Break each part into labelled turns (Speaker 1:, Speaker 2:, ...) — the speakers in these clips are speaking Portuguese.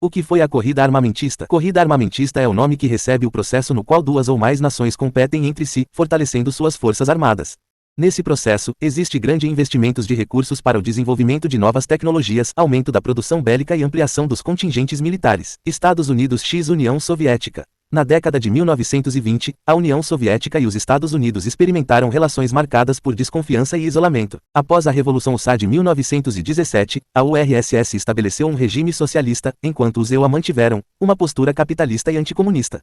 Speaker 1: O que foi a corrida armamentista? Corrida armamentista é o nome que recebe o processo no qual duas ou mais nações competem entre si, fortalecendo suas forças armadas. Nesse processo, existe grande investimentos de recursos para o desenvolvimento de novas tecnologias, aumento da produção bélica e ampliação dos contingentes militares. Estados Unidos x União Soviética. Na década de 1920, a União Soviética e os Estados Unidos experimentaram relações marcadas por desconfiança e isolamento. Após a Revolução Russa de 1917, a URSS estabeleceu um regime socialista, enquanto os EUA mantiveram uma postura capitalista e anticomunista.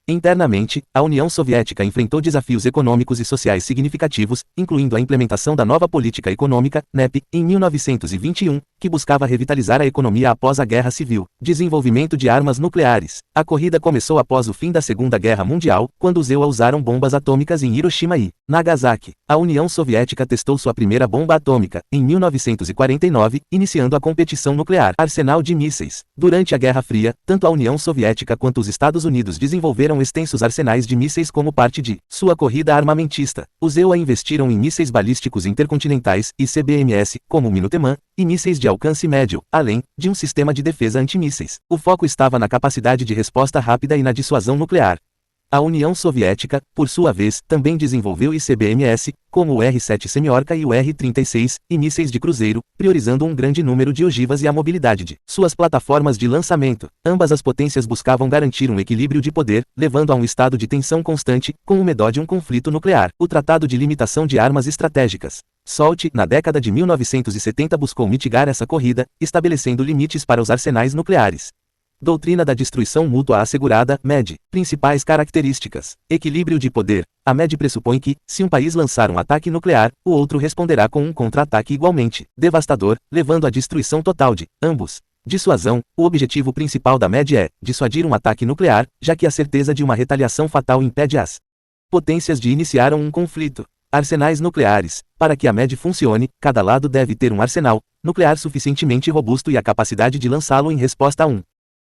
Speaker 1: Internamente, a União Soviética enfrentou desafios econômicos e sociais significativos, incluindo a implementação da nova política econômica, NEP, em 1921, que buscava revitalizar a economia após a Guerra Civil. Desenvolvimento de armas nucleares. A corrida começou após o fim da Segunda Guerra Mundial, quando os EUA usaram bombas atômicas em Hiroshima e Nagasaki. A União Soviética testou sua primeira bomba atômica, em 1949, iniciando a competição nuclear. Arsenal de mísseis. Durante a Guerra Fria, tanto a União Soviética quanto os Estados Unidos desenvolveram extensos arsenais de mísseis como parte de sua corrida armamentista. Os EUA investiram em mísseis balísticos intercontinentais, ICBMs, como o Minuteman, e mísseis de alcance médio, além de um sistema de defesa antimísseis. O foco estava na capacidade de resposta rápida e na dissuasão nuclear. A União Soviética, por sua vez, também desenvolveu ICBMs, como o R-7 Semyorka e o R-36, e mísseis de cruzeiro, priorizando um grande número de ogivas e a mobilidade de suas plataformas de lançamento. Ambas as potências buscavam garantir um equilíbrio de poder, levando a um estado de tensão constante, com o medo de um conflito nuclear. O Tratado de Limitação de Armas Estratégicas, SALT, na década de 1970 buscou mitigar essa corrida, estabelecendo limites para os arsenais nucleares. Doutrina da Destruição Mútua Assegurada, MED. Principais características. Equilíbrio de poder. A MED pressupõe que, se um país lançar um ataque nuclear, o outro responderá com um contra-ataque igualmente devastador, levando à destruição total de ambos. Dissuasão. O objetivo principal da MED é dissuadir um ataque nuclear, já que a certeza de uma retaliação fatal impede as potências de iniciar um conflito. Arsenais nucleares. Para que a MED funcione, cada lado deve ter um arsenal nuclear suficientemente robusto e a capacidade de lançá-lo em resposta a um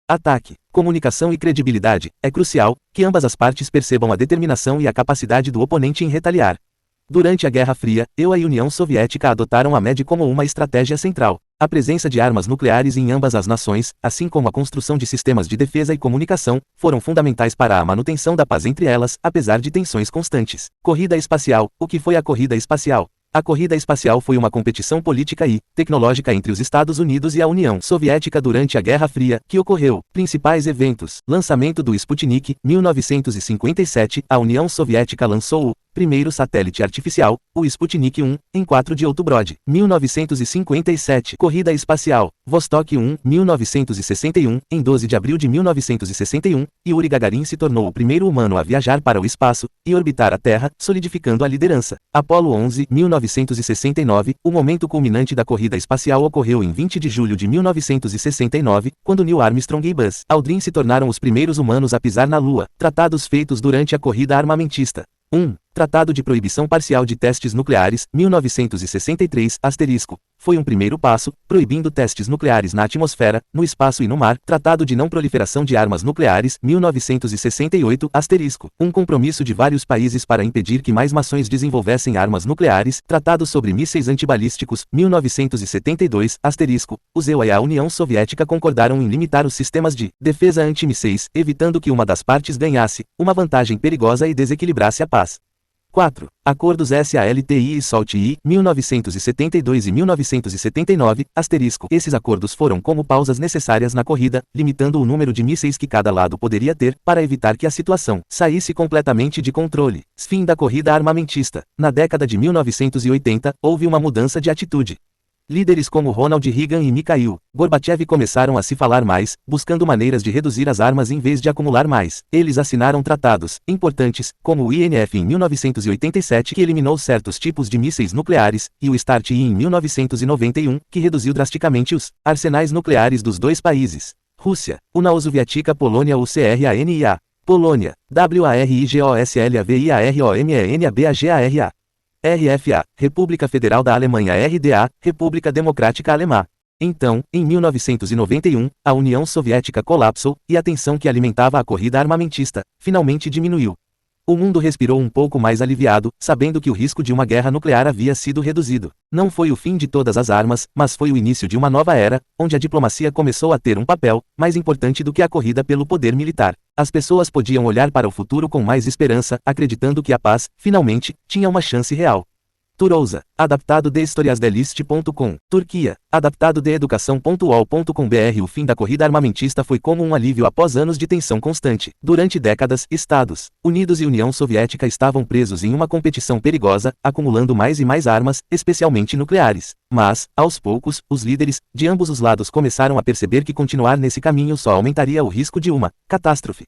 Speaker 1: ataque. Comunicação e credibilidade. É crucial que ambas as partes percebam a determinação e a capacidade do oponente em retaliar. Durante a Guerra Fria, EUA e União Soviética adotaram a MED como uma estratégia central. A presença de armas nucleares em ambas as nações, assim como a construção de sistemas de defesa e comunicação, foram fundamentais para a manutenção da paz entre elas, apesar de tensões constantes. Corrida espacial. O que foi a corrida espacial? A corrida espacial foi uma competição política e tecnológica entre os Estados Unidos e a União Soviética durante a Guerra Fria, que ocorreu. Principais eventos. Lançamento do Sputnik, 1957, a União Soviética lançou o primeiro satélite artificial, o Sputnik 1, em 4 de outubro de 1957. Corrida espacial. Vostok 1, 1961, em 12 de abril de 1961, Yuri Gagarin se tornou o primeiro humano a viajar para o espaço e orbitar a Terra, solidificando a liderança. Apollo 11, 1969, o momento culminante da corrida espacial ocorreu em 20 de julho de 1969, quando Neil Armstrong e Buzz Aldrin se tornaram os primeiros humanos a pisar na Lua. Tratados feitos durante a corrida armamentista. 1. Tratado de Proibição Parcial de Testes Nucleares, 1963, foi um primeiro passo, proibindo testes nucleares na atmosfera, no espaço e no mar. Tratado de Não Proliferação de Armas Nucleares, 1968, um compromisso de vários países para impedir que mais nações desenvolvessem armas nucleares. Tratado sobre Mísseis Antibalísticos, 1972, os EUA e a União Soviética concordaram em limitar os sistemas de defesa antimísseis, evitando que uma das partes ganhasse uma vantagem perigosa e desequilibrasse a paz. 4. Acordos SALTI e SALT-I, 1972 e 1979, Esses acordos foram como pausas necessárias na corrida, limitando o número de mísseis que cada lado poderia ter, para evitar que a situação saísse completamente de controle. Fim da corrida armamentista. Na década de 1980, houve uma mudança de atitude. Líderes como Ronald Reagan e Mikhail Gorbachev começaram a se falar mais, buscando maneiras de reduzir as armas em vez de acumular mais. Eles assinaram tratados importantes, como o INF em 1987, que eliminou certos tipos de mísseis nucleares, e o START-I em 1991, que reduziu drasticamente os arsenais nucleares dos dois países. Rússia, União Soviética, Polônia, UCRANIA, Polônia, WARIGOSLAVIAROMENABAGARA. RFA, República Federal da Alemanha, RDA, República Democrática Alemã. Então, em 1991, a União Soviética colapsou, e a tensão que alimentava a corrida armamentista finalmente diminuiu. O mundo respirou um pouco mais aliviado, sabendo que o risco de uma guerra nuclear havia sido reduzido. Não foi o fim de todas as armas, mas foi o início de uma nova era, onde a diplomacia começou a ter um papel mais importante do que a corrida pelo poder militar. As pessoas podiam olhar para o futuro com mais esperança, acreditando que a paz, finalmente, tinha uma chance real. Turousa, adaptado de historiasdeliste.com. Turquia, adaptado de educação.uol.com.br. O fim da corrida armamentista foi como um alívio após anos de tensão constante. Durante décadas, Estados Unidos e União Soviética estavam presos em uma competição perigosa, acumulando mais e mais armas, especialmente nucleares. Mas, aos poucos, os líderes de ambos os lados começaram a perceber que continuar nesse caminho só aumentaria o risco de uma catástrofe.